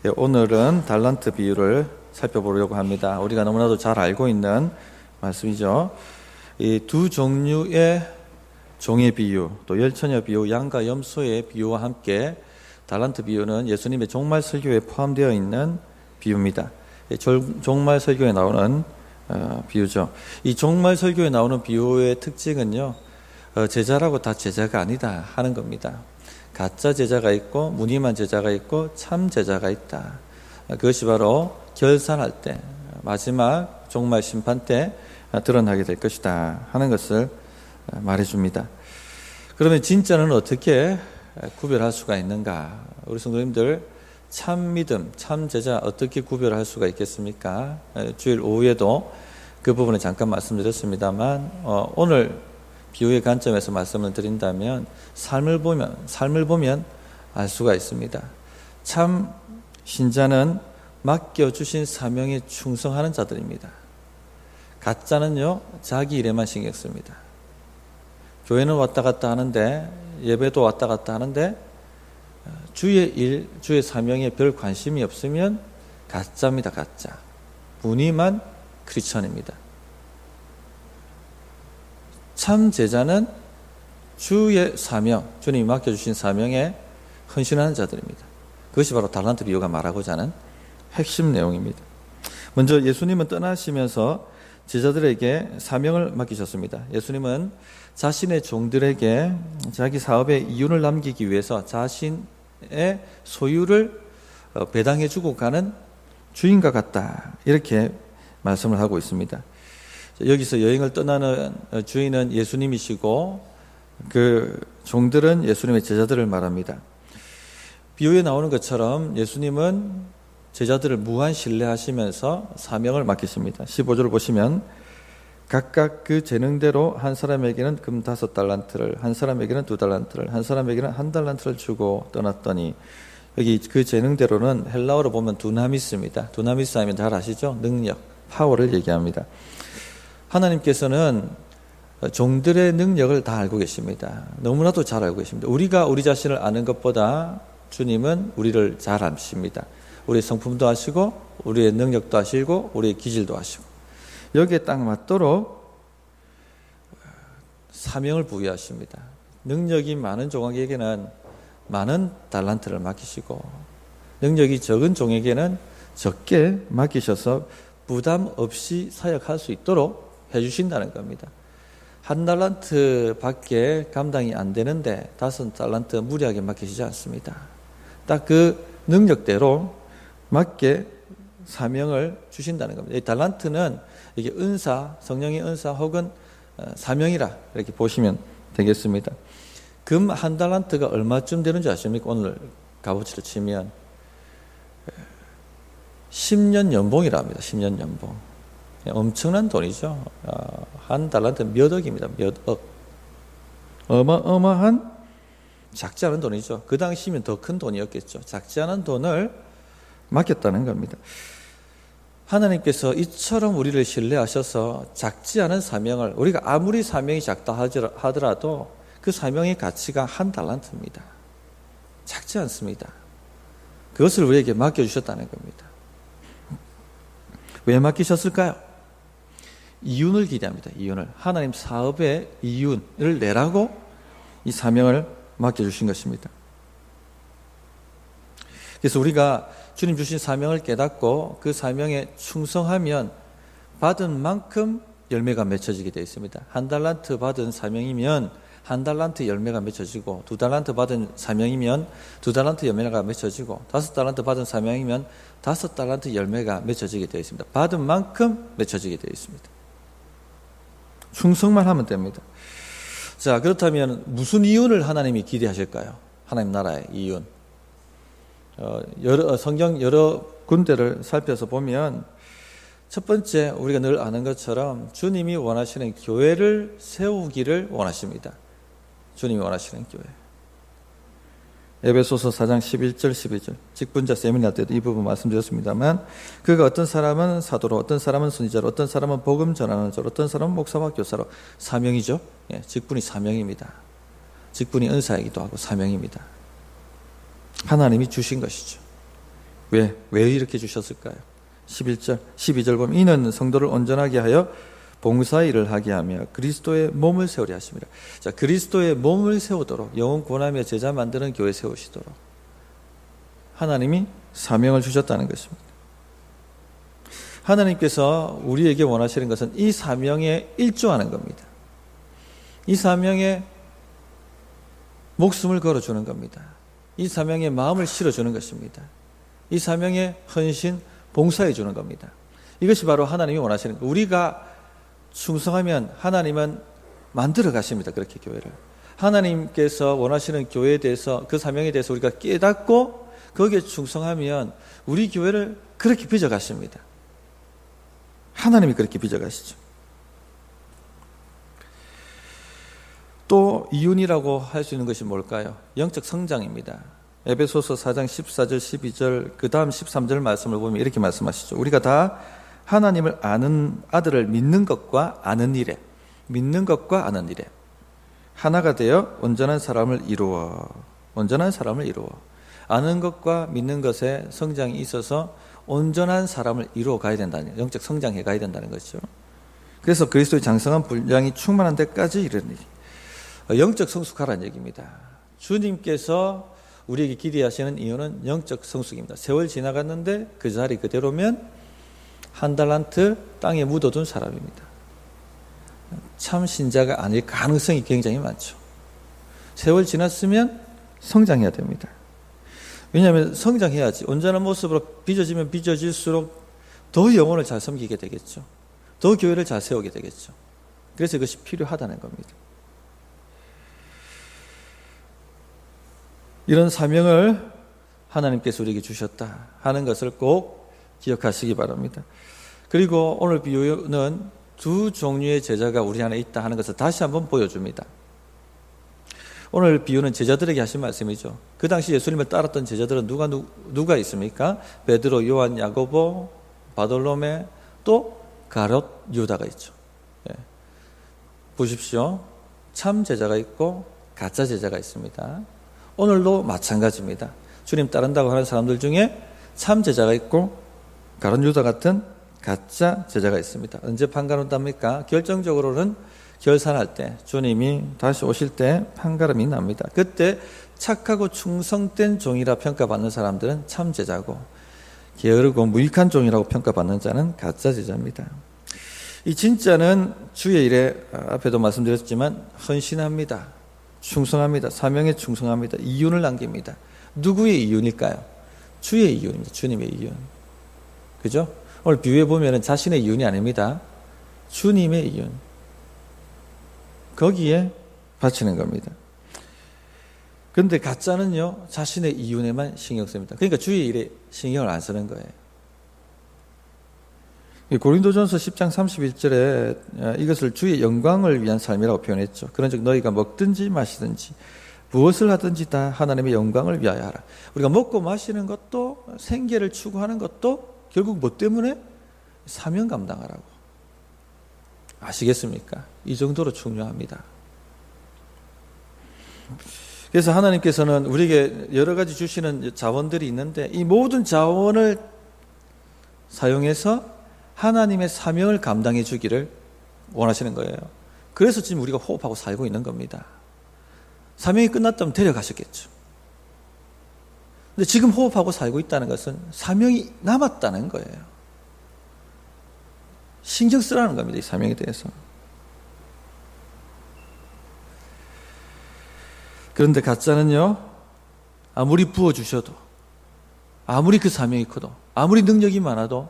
오늘은 달란트 비유를 살펴보려고 합니다. 우리가 너무나도 잘 알고 있는 말씀이죠. 이 두 종류의 종의 비유, 또 열처녀 비유, 양과 염소의 비유와 함께 달란트 비유는 예수님의 종말 설교에 포함되어 있는 비유입니다. 종말 설교에 나오는 비유죠. 이 종말 설교에 나오는 비유의 특징은요, 제자라고 다 제자가 아니다 하는 겁니다. 가짜 제자가 있고 무늬만 제자가 있고 참 제자가 있다. 그것이 바로 결산할 때, 마지막 종말 심판 때 드러나게 될 것이다 하는 것을 말해줍니다. 그러면 진짜는 어떻게 구별할 수가 있는가? 우리 성도님들, 참 믿음, 참 제자 어떻게 구별할 수가 있겠습니까? 주일 오후에도 그 부분을 잠깐 말씀드렸습니다만, 오늘 비유의 관점에서 말씀을 드린다면 삶을 보면 알 수가 있습니다. 참 신자는 맡겨주신 사명에 충성하는 자들입니다. 가짜는요, 자기 일에만 신경 씁니다. 교회는 왔다 갔다 하는데, 예배도 왔다 갔다 하는데 주의 일, 주의 사명에 별 관심이 없으면 가짜입니다. 가짜. 무늬만 크리스천입니다. 참 제자는 주의 사명, 주님이 맡겨주신 사명에 헌신하는 자들입니다. 그것이 바로 달란트 비유가 말하고자 하는 핵심 내용입니다. 먼저 예수님은 떠나시면서 제자들에게 사명을 맡기셨습니다. 예수님은 자신의 종들에게 자기 사업의 이윤을 남기기 위해서 자신의 소유를 배당해주고 가는 주인과 같다, 이렇게 말씀을 하고 있습니다. 여기서 여행을 떠나는 주인은 예수님이시고 그 종들은 예수님의 제자들을 말합니다. 비유에 나오는 것처럼 예수님은 제자들을 무한 신뢰하시면서 사명을 맡기십니다. 15절을 보시면 각각 그 재능대로 한 사람에게는 금 5달란트를, 한 사람에게는 2달란트를, 한 사람에게는 1달란트를 주고 떠났더니, 여기 그 재능대로는 헬라어로 보면 두나미스입니다. 두나미스 하면 잘 아시죠? 능력, 파워를 얘기합니다. 하나님께서는 종들의 능력을 다 알고 계십니다. 너무나도 잘 알고 계십니다. 우리가 우리 자신을 아는 것보다 주님은 우리를 잘 아십니다. 우리의 성품도 아시고 우리의 능력도 아시고 우리의 기질도 아시고, 여기에 딱 맞도록 사명을 부여하십니다. 능력이 많은 종에게는 많은 달란트를 맡기시고, 능력이 적은 종에게는 적게 맡기셔서 부담 없이 사역할 수 있도록 해주신다는 겁니다. 1달란트 밖에 감당이 안 되는데 5달란트 무리하게 맡기시지 않습니다. 딱 그 능력대로 맞게 사명을 주신다는 겁니다. 이 달란트는 이게 은사, 성령의 은사 혹은 사명이라 이렇게 보시면 되겠습니다. 금 1달란트가 얼마쯤 되는지 아십니까? 오늘 값어치로 치면 10년 연봉이라 합니다. 10년 연봉. 엄청난 돈이죠. 1달란트 몇 억입니다. 몇 억. 어마어마한, 작지 않은 돈이죠. 그 당시면 더 큰 돈이었겠죠. 작지 않은 돈을 맡겼다는 겁니다. 하나님께서 이처럼 우리를 신뢰하셔서 작지 않은 사명을, 우리가 아무리 사명이 작다 하더라도 그 사명의 가치가 1달란트입니다. 작지 않습니다. 그것을 우리에게 맡겨주셨다는 겁니다. 왜 맡기셨을까요? 이윤을 기대합니다. 이윤을. 하나님 사업의 이윤을 내라고 이 사명을 맡겨주신 것입니다. 그래서 우리가 주님 주신 사명을 깨닫고 그 사명에 충성하면 받은 만큼 열매가 맺혀지게 되어 있습니다. 1달란트 받은 사명이면 1달란트 열매가 맺혀지고, 2달란트 받은 사명이면 2달란트 열매가 맺혀지고, 5달란트 받은 사명이면 5달란트 열매가 맺혀지게 되어 있습니다. 받은 만큼 맺혀지게 되어 있습니다. 충성만 하면 됩니다. 자, 그렇다면 무슨 이윤을 하나님이 기대하실까요? 하나님 나라의 이윤. 성경 여러 군데를 살펴서 보면, 첫 번째, 우리가 늘 아는 것처럼 주님이 원하시는 교회를 세우기를 원하십니다. 주님이 원하시는 교회. 에베소서 4장 11절 12절 직분자 세미나 때도 이 부분 말씀드렸습니다만, 그가 어떤 사람은 사도로, 어떤 사람은 선지자로, 어떤 사람은 복음 전하는 자로, 어떤 사람은 목사와 교사로. 사명이죠. 직분이 사명입니다. 직분이 은사이기도 하고 사명입니다. 하나님이 주신 것이죠. 왜 이렇게 주셨을까요? 11절, 12절 보면 이는 성도를 온전하게 하여 봉사일을 하게 하며 그리스도의 몸을 세우려 하십니다. 자, 그리스도의 몸을 세우도록 영혼 구원하며 제자 만드는 교회 세우시도록 하나님이 사명을 주셨다는 것입니다. 하나님께서 우리에게 원하시는 것은 이 사명에 일조하는 겁니다. 이 사명에 목숨을 걸어주는 겁니다. 이 사명에 마음을 실어주는 것입니다. 이 사명에 헌신, 봉사해 주는 겁니다. 이것이 바로 하나님이 원하시는 거예요. 우리가 충성하면 하나님은 만들어 가십니다. 그렇게 교회를. 하나님께서 원하시는 교회에 대해서, 그 사명에 대해서 우리가 깨닫고 거기에 충성하면 우리 교회를 그렇게 빚어 가십니다. 하나님이 그렇게 빚어 가시죠. 또 이윤이라고 할 수 있는 것이 뭘까요? 영적 성장입니다. 에베소서 4장 14절 12절 그 다음 13절 말씀을 보면 이렇게 말씀하시죠. 우리가 다 하나님을 아는 아들을 믿는 것과 아는 일에 하나가 되어 온전한 사람을 이루어 아는 것과 믿는 것에 성장이 있어서 온전한 사람을 이루어 가야 된다는, 영적 성장해 가야 된다는 것이죠. 그래서 그리스도의 장성한 분량이 충만한 데까지 이르는 일. 영적 성숙하라는 얘기입니다. 주님께서 우리에게 기대하시는 이유는 영적 성숙입니다. 세월 지나갔는데 그 자리 그대로면 한 달란트 땅에 묻어둔 사람입니다. 참 신자가 아닐 가능성이 굉장히 많죠. 세월 지났으면 성장해야 됩니다. 왜냐하면 성장해야지 온전한 모습으로 빚어지면 빚어질수록 더 영혼을 잘 섬기게 되겠죠. 더 교회를 잘 세우게 되겠죠. 그래서 이것이 필요하다는 겁니다. 이런 사명을 하나님께서 우리에게 주셨다 하는 것을 꼭 기억하시기 바랍니다. 그리고 오늘 비유는 두 종류의 제자가 우리 안에 있다 하는 것을 다시 한번 보여줍니다. 오늘 비유는 제자들에게 하신 말씀이죠. 그 당시 예수님을 따랐던 제자들은 누가 있습니까? 베드로, 요한, 야고보, 바돌로메, 또 가롯, 유다가 있죠. 예. 보십시오. 참 제자가 있고 가짜 제자가 있습니다. 오늘도 마찬가지입니다. 주님 따른다고 하는 사람들 중에 참 제자가 있고 가롯, 유다 같은 가짜 제자가 있습니다. 언제 판가름답니까? 결정적으로는 결산할 때, 주님이 다시 오실 때 판가름이 납니다. 그때 착하고 충성된 종이라 평가받는 사람들은 참 제자고, 게으르고 무익한 종이라고 평가받는 자는 가짜 제자입니다. 이 진짜는 주의 일에 앞에도 말씀드렸지만 헌신합니다. 충성합니다. 사명에 충성합니다. 이윤을 남깁니다. 누구의 이윤일까요? 주의 이윤입니다. 주님의 이윤. 그죠? 오늘 비유해 보면 자신의 이윤이 아닙니다. 주님의 이윤. 거기에 바치는 겁니다. 그런데 가짜는요, 자신의 이윤에만 신경 씁니다. 그러니까 주의 일에 신경을 안 쓰는 거예요. 고린도전서 10장 31절에 이것을 주의 영광을 위한 삶이라고 표현했죠. 그런즉 너희가 먹든지 마시든지 무엇을 하든지 다 하나님의 영광을 위하여 하라. 우리가 먹고 마시는 것도, 생계를 추구하는 것도 결국 뭐 때문에? 사명 감당하라고. 아시겠습니까? 이 정도로 중요합니다. 그래서 하나님께서는 우리에게 여러 가지 주시는 자원들이 있는데 이 모든 자원을 사용해서 하나님의 사명을 감당해 주기를 원하시는 거예요. 그래서 지금 우리가 호흡하고 살고 있는 겁니다. 사명이 끝났다면 데려가셨겠죠. 근데 지금 호흡하고 살고 있다는 것은 사명이 남았다는 거예요. 신경 쓰라는 겁니다. 이 사명에 대해서. 그런데 가짜는요, 아무리 부어주셔도, 아무리 그 사명이 커도, 아무리 능력이 많아도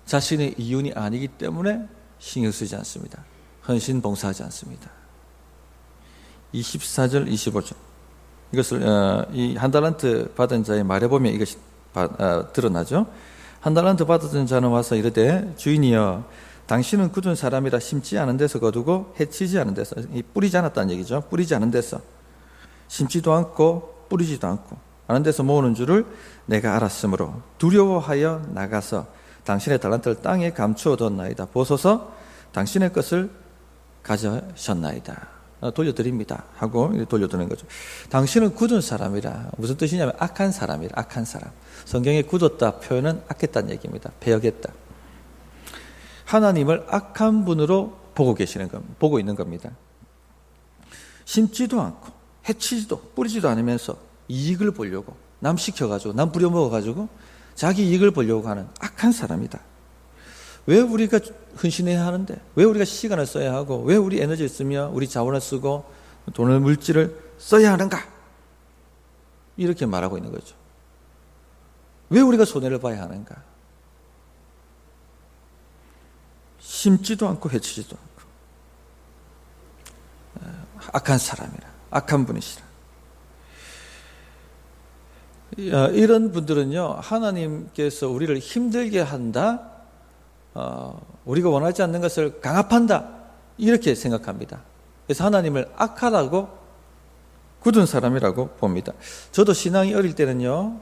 자신의 이윤이 아니기 때문에 신경 쓰지 않습니다. 헌신 봉사하지 않습니다. 24절 25절 이것을 이 한 달란트 받은 자의 말해 보면 이것이 드러나죠. 한 달란트 받은 자는 와서 이르되 주인이여 당신은 굳은 사람이라 심지 않은 데서 거두고 해치지 않은 데서, 뿌리지 않았다는 얘기죠. 뿌리지 않은 데서, 심지도 않고 뿌리지도 않고 않은 데서 모으는 줄을 내가 알았으므로 두려워하여 나가서 당신의 달란트를 땅에 감추어 뒀나이다. 보소서 당신의 것을 가져셨나이다. 돌려드립니다 하고 돌려드는 거죠. 당신은 굳은 사람이라. 무슨 뜻이냐면 악한 사람이라. 악한 사람. 성경에 굳었다 표현은 악했다는 얘기입니다. 패역했다. 하나님을 악한 분으로 보고 있는 겁니다. 심지도 않고 해치지도 뿌리지도 않으면서 이익을 보려고 남 시켜가지고 남 부려먹어가지고 자기 이익을 보려고 하는 악한 사람이다. 왜 우리가 헌신해야 하는데, 왜 우리가 시간을 써야 하고, 왜 우리 에너지를 쓰며 우리 자원을 쓰고 돈을 물질을 써야 하는가, 이렇게 말하고 있는 거죠. 왜 우리가 손해를 봐야 하는가. 심지도 않고 해치지도 않고 악한 사람이라, 악한 분이시라. 이런 분들은요, 하나님께서 우리를 힘들게 한다, 우리가 원하지 않는 것을 강압한다, 이렇게 생각합니다. 그래서 하나님을 악하다고, 굳은 사람이라고 봅니다. 저도 신앙이 어릴 때는요,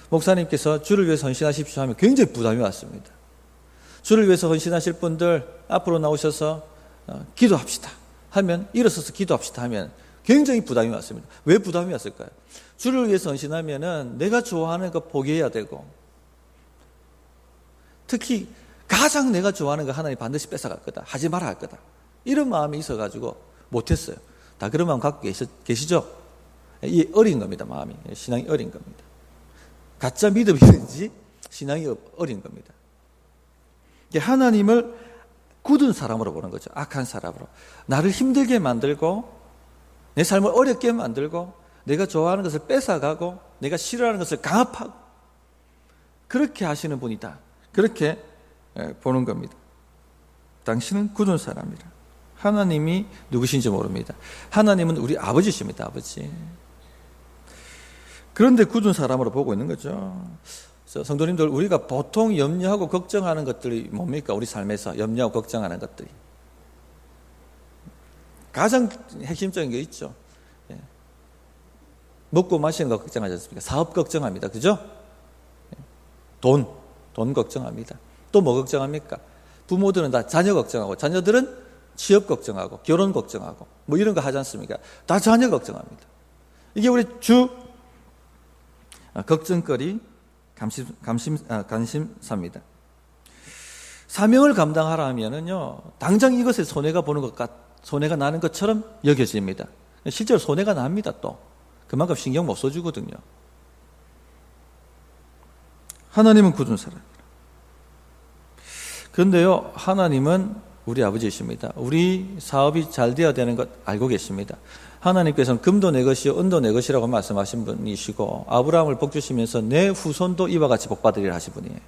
목사님께서 주를 위해서 헌신하십시오 하면 굉장히 부담이 왔습니다. 주를 위해서 헌신하실 분들 앞으로 나오셔서 기도합시다 하면, 일어서서 기도합시다 하면 굉장히 부담이 왔습니다. 왜 부담이 왔을까요? 주를 위해서 헌신하면은 내가 좋아하는 거 포기해야 되고, 특히 가장 내가 좋아하는 거 하나님 반드시 뺏어갈 거다, 하지 말아 할 거다, 이런 마음이 있어가지고 못했어요. 다 그런 마음 갖고 계시죠? 이 어린 겁니다. 마음이, 신앙이 어린 겁니다. 가짜 믿음이든지 신앙이 어린 겁니다. 하나님을 굳은 사람으로 보는 거죠. 악한 사람으로. 나를 힘들게 만들고 내 삶을 어렵게 만들고 내가 좋아하는 것을 뺏어가고 내가 싫어하는 것을 강압하고 그렇게 하시는 분이다, 그렇게 보는 겁니다. 당신은 굳은 사람이라. 하나님이 누구신지 모릅니다. 하나님은 우리 아버지십니다. 아버지. 그런데 굳은 사람으로 보고 있는 거죠. 성도님들, 우리가 보통 염려하고 걱정하는 것들이 뭡니까? 우리 삶에서 염려하고 걱정하는 것들이 가장 핵심적인 게 있죠. 먹고 마시는 거 걱정하지 않습니까? 사업 걱정합니다. 그죠? 돈 걱정합니다. 또 뭐 걱정합니까? 부모들은 다 자녀 걱정하고, 자녀들은 취업 걱정하고, 결혼 걱정하고, 뭐 이런 거 하지 않습니까? 다 자녀 걱정합니다. 이게 우리 주 걱정거리, 관심사입니다. 사명을 감당하라 하면은요, 당장 이것에 손해가 나는 것처럼 여겨집니다. 실제로 손해가 납니다. 또 그만큼 신경 못 써주거든요. 하나님은 굳은 사람이라. 그런데요, 하나님은 우리 아버지이십니다. 우리 사업이 잘 되어야 되는 것 알고 계십니다. 하나님께서는 금도 내 것이요 은도 내 것이라고 말씀하신 분이시고, 아브라함을 복 주시면서 내 후손도 이와 같이 복 받으리라 하신 분이에요.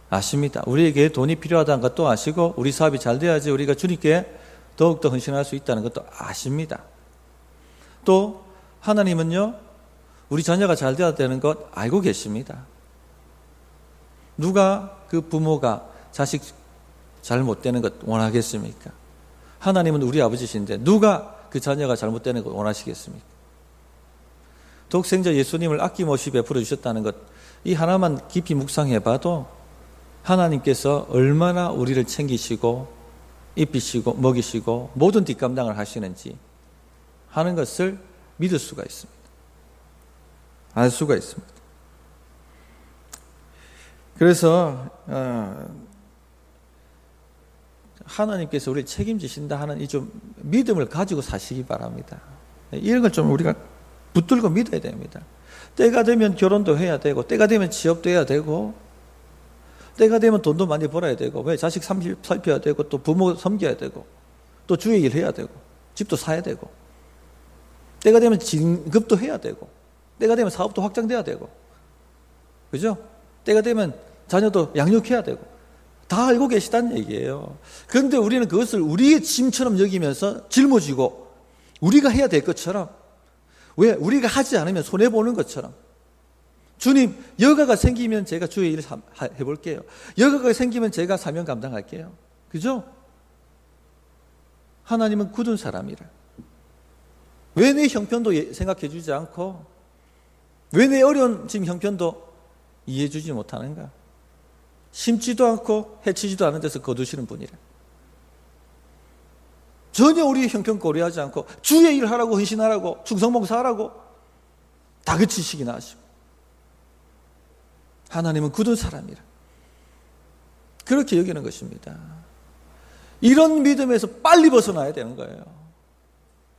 아십니다. 우리에게 돈이 필요하다는 것도 아시고, 우리 사업이 잘 돼야지 우리가 주님께 더욱더 헌신할 수 있다는 것도 아십니다. 또 하나님은요, 우리 자녀가 잘 되어야 되는 것 알고 계십니다. 누가 그 부모가 자식 잘못되는 것 원하겠습니까? 하나님은 우리 아버지신데 누가 그 자녀가 잘못되는 것 원하시겠습니까? 독생자 예수님을 아낌없이 베풀어 주셨다는 것, 이 하나만 깊이 묵상해봐도 하나님께서 얼마나 우리를 챙기시고 입히시고 먹이시고 모든 뒷감당을 하시는지 하는 것을 믿을 수가 있습니다. 알 수가 있습니다. 그래서 하나님께서 우리를 책임지신다 하는 이 좀 믿음을 가지고 사시기 바랍니다. 이런 걸 좀 우리가 붙들고 믿어야 됩니다. 때가 되면 결혼도 해야 되고, 때가 되면 취업도 해야 되고, 때가 되면 돈도 많이 벌어야 되고, 왜 자식 살펴야 되고, 또 부모 섬겨야 되고, 또 주의 일 해야 되고, 집도 사야 되고, 때가 되면 진급도 해야 되고, 때가 되면 사업도 확장돼야 되고, 그죠? 때가 되면 자녀도 양육해야 되고, 다 알고 계시다는 얘기예요. 그런데 우리는 그것을 우리의 짐처럼 여기면서 짊어지고 우리가 해야 될 것처럼, 왜? 우리가 하지 않으면 손해보는 것처럼, 주님, 여가가 생기면 제가 주의 일을 해볼게요. 여가가 생기면 제가 사명 감당할게요. 그죠? 하나님은 굳은 사람이라. 왜 내 형편도 생각해 주지 않고, 왜 내 어려운 지금 형편도 이해해 주지 못하는가? 심지도 않고 해치지도 않은 데서 거두시는 분이라. 전혀 우리의 형편 고려하지 않고 주의 일 하라고, 헌신하라고, 충성봉사하라고 다 그치시기나 하시고, 하나님은 굳은 사람이라 그렇게 여기는 것입니다. 이런 믿음에서 빨리 벗어나야 되는 거예요.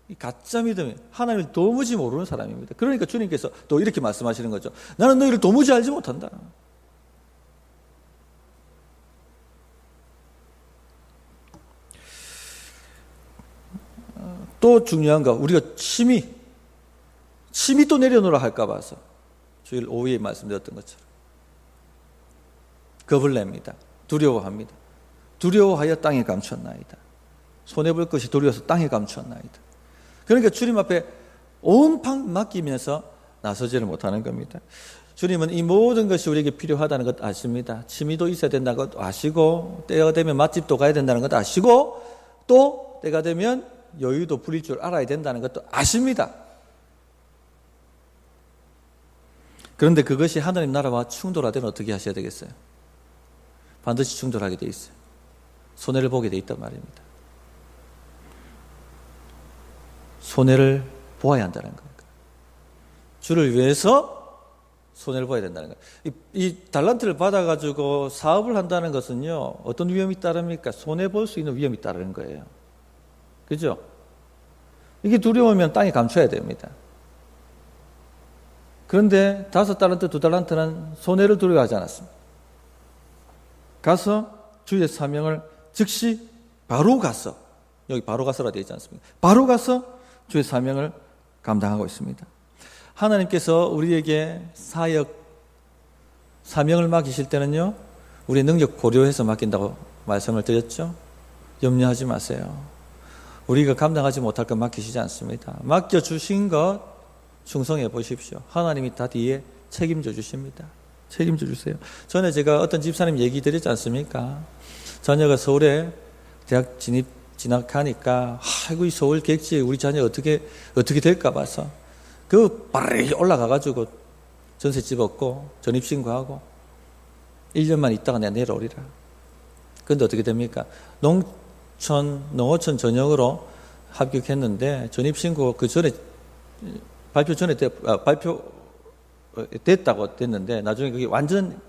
이 가짜 믿음이 하나님을 도무지 모르는 사람입니다. 그러니까 주님께서 또 이렇게 말씀하시는 거죠. 나는 너희를 도무지 알지 못한다. 또 중요한 거, 우리가 침이 또 내려놓으라 할까 봐서 주일 오후에 말씀드렸던 것처럼 겁을 냅니다. 두려워합니다. 두려워하여 땅에 감추었나이다. 손해볼 것이 두려워서 땅에 감추었나이다. 그러니까 주님 앞에 온팡 맡기면서 나서지를 못하는 겁니다. 주님은 이 모든 것이 우리에게 필요하다는 것 아십니다. 취미도 있어야 된다는 것 아시고, 때가 되면 맛집도 가야 된다는 것 아시고, 또 때가 되면 여유도 부릴 줄 알아야 된다는 것도 아십니다. 그런데 그것이 하나님 나라와 충돌하되면 어떻게 하셔야 되겠어요? 반드시 충돌하게 돼 있어요. 손해를 보게 돼 있단 말입니다. 손해를 보아야 한다는 겁니다. 주를 위해서 손해를 보아야 된다는 거예요. 이 달란트를 받아가지고 사업을 한다는 것은요, 어떤 위험이 따릅니까? 손해 볼 수 있는 위험이 따르는 거예요. 그죠? 이게 두려우면 땅에 감춰야 됩니다. 그런데 5달란트, 2달란트는 손해를 두려워하지 않았습니다. 가서 주의 사명을 즉시 바로 가서, 여기 바로 가서라 되어 있지 않습니까? 바로 가서 주의 사명을 감당하고 있습니다. 하나님께서 우리에게 사명을 맡기실 때는요, 우리의 능력 고려해서 맡긴다고 말씀을 드렸죠. 염려하지 마세요. 우리가 감당하지 못할 것 맡기시지 않습니다. 맡겨주신 것 충성해 보십시오. 하나님이 다 뒤에 책임져 주십니다. 책임져 주세요. 전에 제가 어떤 집사님 얘기 드렸지 않습니까? 자녀가 서울에 대학 진학하니까, 아이고, 이 서울 객지에 우리 자녀 어떻게 될까 봐서, 빠르게 올라가가지고 전셋집 얻고 전입신고하고 1년만 있다가 내가 내려오리라. 그런데 어떻게 됩니까? 농어촌 전형으로 합격했는데 전입신고 그 전에 발표 됐다고 됐는데, 나중에 그게 완전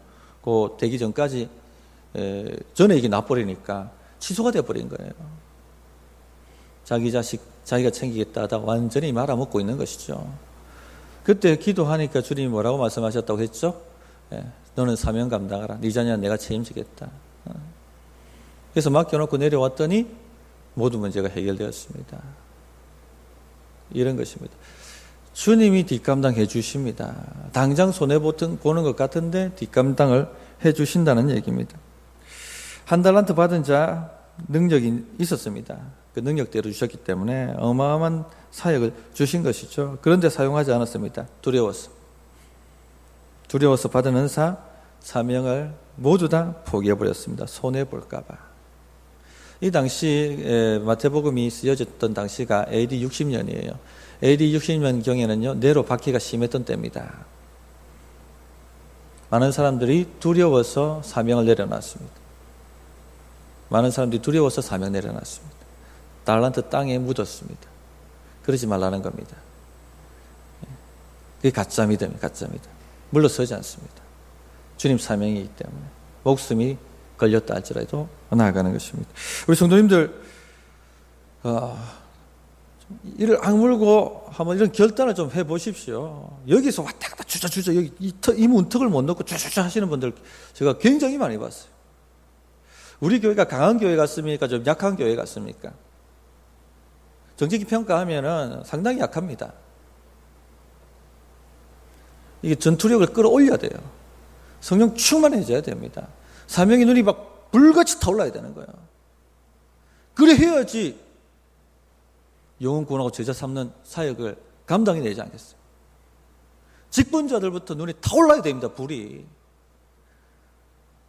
되기 전까지 전에 이게 나버리니까 취소가 돼버린 거예요. 자기 자식 자기가 챙기겠다 하다가 완전히 말아먹고 있는 것이죠. 그때 기도하니까 주님이 뭐라고 말씀하셨다고 했죠? 너는 사명 감당하라. 네 자녀는 내가 책임지겠다. 그래서 맡겨놓고 내려왔더니 모든 문제가 해결되었습니다. 이런 것입니다. 주님이 뒷감당해 주십니다. 당장 손해보는 것 같은데 뒷감당을 해 주신다는 얘기입니다. 1달란트 받은 자 능력이 있었습니다. 그 능력대로 주셨기 때문에 어마어마한 사역을 주신 것이죠. 그런데 사용하지 않았습니다. 두려워서 받은 은사, 사명을 모두 다 포기해버렸습니다. 손해볼까 봐. 이 당시 마태복음이 쓰여졌던 당시가 AD 60년이에요. AD 60년경에는요, 네로 박해가 심했던 때입니다. 많은 사람들이 두려워서 사명을 내려놨습니다. 많은 사람들이 두려워서 사명 내려놨습니다. 달란트 땅에 묻었습니다. 그러지 말라는 겁니다. 그게 가짜 믿음이에요. 가짜 믿음. 물러서지 않습니다. 주님 사명이기 때문에 목숨이 걸렸다 할지라도 나아가는 것입니다. 우리 성도님들, 이를 악물고 한번 이런 결단을 좀 해보십시오. 여기서 왔다 갔다 주저주저 여기 이 문턱을 못 넣고 주저주저 하시는 분들 제가 굉장히 많이 봤어요. 우리 교회가 강한 교회 같습니까? 좀 약한 교회 같습니까? 정직히 평가하면은 상당히 약합니다. 이게 전투력을 끌어올려야 돼요. 성령 충만해져야 됩니다. 사명의 눈이 막 불같이 타올라야 되는 거예요. 그래 해야지 영혼 구원하고 제자 삼는 사역을 감당해내지 않겠어요. 직분자들부터 눈이 타올라야 됩니다. 불이.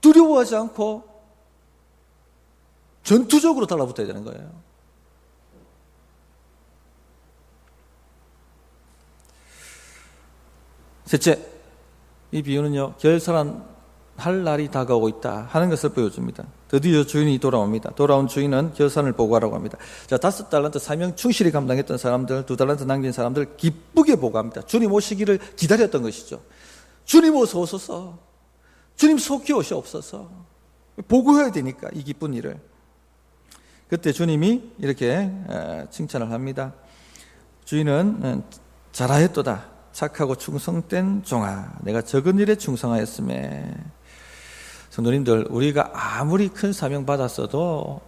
두려워하지 않고 전투적으로 달라붙어야 되는 거예요. 셋째, 이 비유는요, 결사란 할 날이 다가오고 있다 하는 것을 보여줍니다. 드디어 주인이 돌아옵니다. 돌아온 주인은 결산을 보고하라고 합니다. 자, 5달란트 사명 충실히 감당했던 사람들, 2달란트 남긴 사람들 기쁘게 보고합니다. 주님 오시기를 기다렸던 것이죠. 주님 어서 오소서. 주님 속히 오시옵소서. 보고해야 되니까 이 기쁜 일을. 그때 주님이 이렇게 칭찬을 합니다. 주인은 잘하였도다. 착하고 충성된 종아, 내가 적은 일에 충성하였음에. 성도님들, 우리가 아무리 큰 사명 받았어도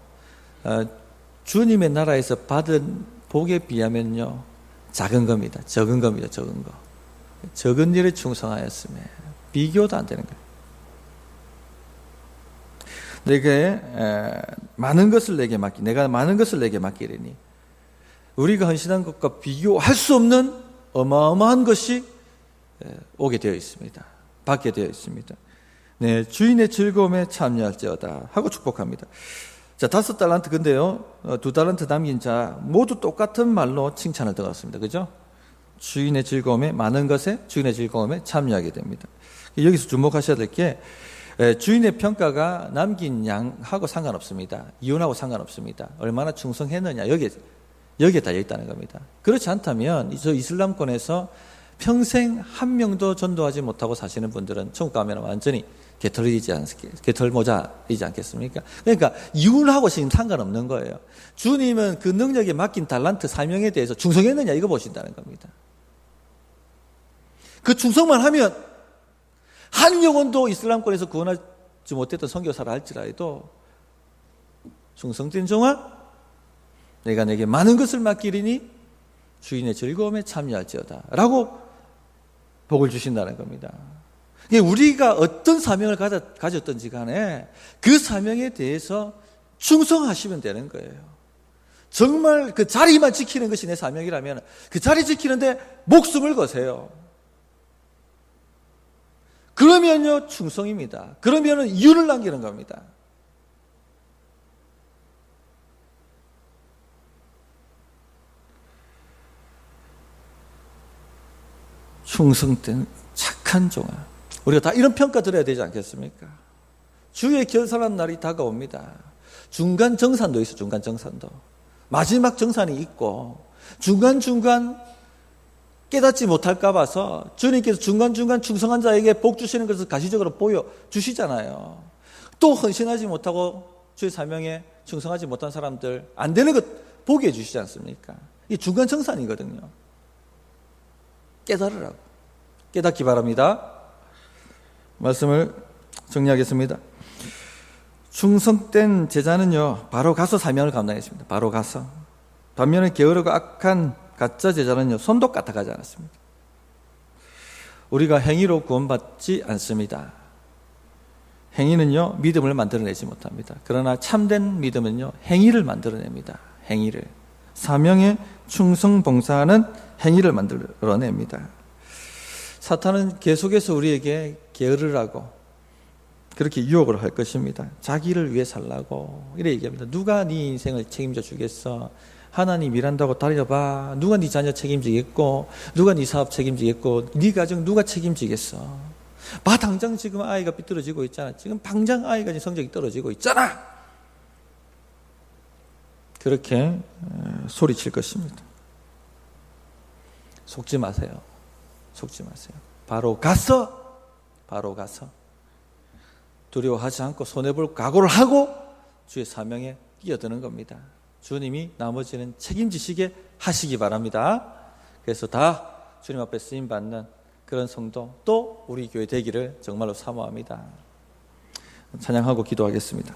주님의 나라에서 받은 복에 비하면요 작은 겁니다. 적은 겁니다. 적은 거. 적은 일에 충성하였음에 비교도 안 되는 거예요. 많은 것을 내게 맡기, 내가 많은 것을 내게 맡기리니, 우리가 헌신한 것과 비교할 수 없는 어마어마한 것이 오게 되어 있습니다. 받게 되어 있습니다. 네, 주인의 즐거움에 참여할지어다 하고 축복합니다. 자, 5달란트, 근데요 2달란트 남긴 자 모두 똑같은 말로 칭찬을 들었습니다. 그죠? 주인의 즐거움에, 많은 것에 주인의 즐거움에 참여하게 됩니다. 여기서 주목하셔야 될 게, 주인의 평가가 남긴 양하고 상관없습니다. 이혼하고 상관없습니다. 얼마나 충성했느냐 여기에 달려 있다는 겁니다. 그렇지 않다면 저 이슬람권에서 평생 한 명도 전도하지 못하고 사시는 분들은 천국 가면 완전히 개털모자이지 않겠습니까? 그러니까 이혼하고 지금 상관없는 거예요. 주님은 그 능력에 맡긴 달란트 사명에 대해서 충성했느냐 이거 보신다는 겁니다. 그 충성만 하면 한 영혼도 이슬람권에서 구원하지 못했던 선교사를 할지라도, 충성된 종아, 내가 내게 많은 것을 맡기리니 주인의 즐거움에 참여할지어다 라고 복을 주신다는 겁니다. 우리가 어떤 사명을 가졌든지 간에 그 사명에 대해서 충성하시면 되는 거예요. 정말 그 자리만 지키는 것이 내 사명이라면 그 자리 지키는데 목숨을 거세요. 그러면요 충성입니다. 그러면은 이윤을 남기는 겁니다. 충성된 착한 종아, 우리가 다 이런 평가 들어야 되지 않겠습니까? 주의 결산한 날이 다가옵니다. 중간 정산도 있어. 중간 정산도 마지막 정산이 있고, 중간중간 깨닫지 못할까 봐서 주님께서 중간중간 충성한 자에게 복 주시는 것을 가시적으로 보여주시잖아요. 또 헌신하지 못하고 주의 사명에 충성하지 못한 사람들 안 되는 것 보게 해주시지 않습니까? 이 중간 정산이거든요. 깨달으라고. 깨닫기 바랍니다. 말씀을 정리하겠습니다. 충성된 제자는요 바로 가서 사명을 감당했습니다. 바로 가서. 반면에 게으르고 악한 가짜 제자는요 손도 까딱하지 않았습니다. 우리가 행위로 구원받지 않습니다. 행위는요 믿음을 만들어내지 못합니다. 그러나 참된 믿음은요 행위를 만들어냅니다. 행위를. 사명에 충성 봉사하는 행위를 만들어냅니다. 사탄은 계속해서 우리에게 게으르라고 그렇게 유혹을 할 것입니다. 자기를 위해 살라고 이래 얘기합니다. 누가 네 인생을 책임져 주겠어? 하나님 일한다고 달려봐. 누가 네 자녀 책임지겠고, 누가 네 사업 책임지겠고, 네 가정 누가 책임지겠어? 봐, 당장 지금 아이가 삐뚤어지고 있잖아. 지금 당장 아이가 지금 성적이 떨어지고 있잖아. 그렇게 소리칠 것입니다. 속지 마세요. 속지 마세요. 바로 가서 두려워하지 않고 손해볼 각오를 하고 주의 사명에 끼어드는 겁니다. 주님이 나머지는 책임지시게 하시기 바랍니다. 그래서 다 주님 앞에 쓰임받는 그런 성도 또 우리 교회 되기를 정말로 사모합니다. 찬양하고 기도하겠습니다.